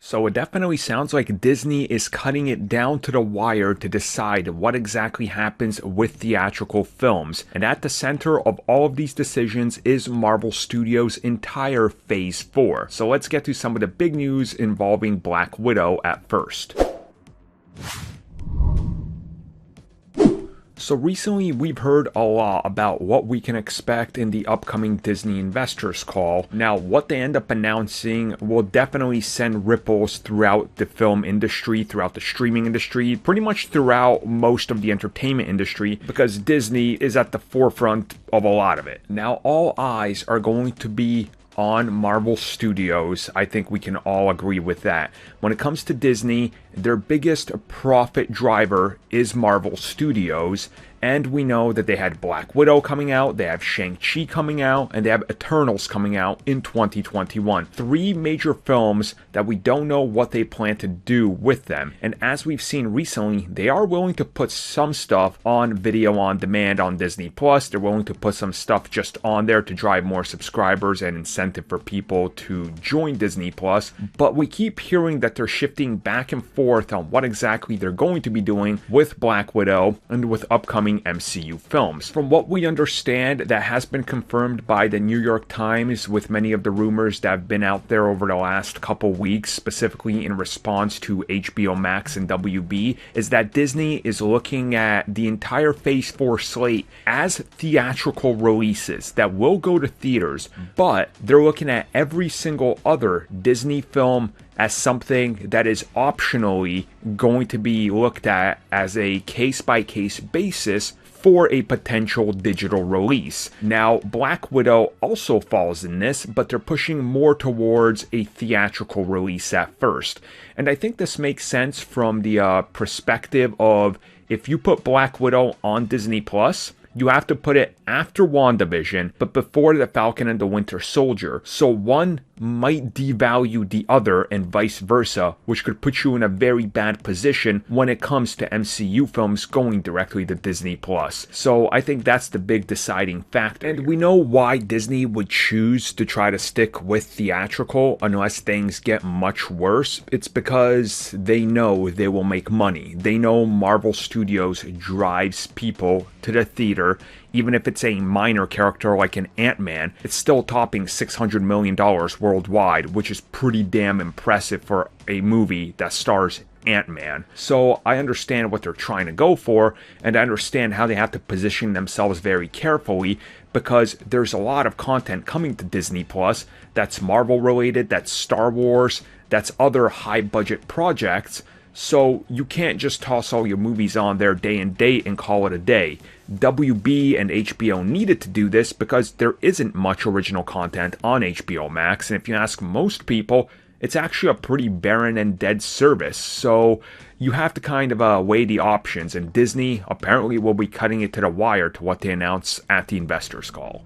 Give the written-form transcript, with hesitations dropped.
So it definitely sounds like Disney is cutting it down to the wire to decide what exactly happens with theatrical films. And at the center of all of these decisions is Marvel Studios' entire Phase 4. So let's get to some of the big news involving Black Widow at first. So recently we've heard a lot about what we can expect in the upcoming Disney investors call. Now what they end up announcing will definitely send ripples throughout the film industry, throughout the streaming industry, pretty much throughout most of the entertainment industry, because Disney is at the forefront of a lot of it. Now all eyes are going to be on Marvel Studios. I think we can all agree with that. When it comes to Disney, their biggest profit driver is Marvel Studios, and we know that they had Black Widow coming out, they have Shang-Chi coming out, and they have Eternals coming out in 2021. Three major films that we don't know what they plan to do with them. And as we've seen recently, they are willing to put some stuff on video on demand on Disney Plus. They're willing to put some stuff just on there to drive more subscribers and incentive for people to join Disney Plus. But we keep hearing that they're shifting back and forth on what exactly they're going to be doing with Black Widow and with upcoming MCU films. From what we understand, that has been confirmed by the New York Times with many of the rumors that have been out there over the last couple weeks, specifically in response to HBO Max and WB, is that Disney is looking at the entire Phase 4 slate as theatrical releases that will go to theaters, but they're looking at every single other Disney film as something that is optionally going to be looked at as a case-by-case basis for a potential digital release. Now, Black Widow also falls in this, but they're pushing more towards a theatrical release at first. And I think this makes sense from the perspective of, if you put Black Widow on Disney Plus, you have to put it after WandaVision, but before the Falcon and the Winter Soldier. So one might devalue the other and vice versa, which could put you in a very bad position when it comes to MCU films going directly to Disney Plus. So I think that's the big deciding factor. And we know why Disney would choose to try to stick with theatrical unless things get much worse. It's because they know they will make money. They know Marvel Studios drives people to the theater. Even if it's a minor character like an Ant-Man, it's still topping $600 million worldwide, which is pretty damn impressive for a movie that stars Ant-Man. So I understand what they're trying to go for, and I understand how they have to position themselves very carefully, because there's a lot of content coming to Disney Plus that's Marvel related, that's Star Wars, that's other high budget projects. So you can't just toss all your movies on there day and date and call it a day. WB and HBO needed to do this because there isn't much original content on HBO Max, and if you ask most people, it's actually a pretty barren and dead service. So you have to kind of weigh the options, and Disney apparently will be cutting it to the wire to what they announce at the investors call.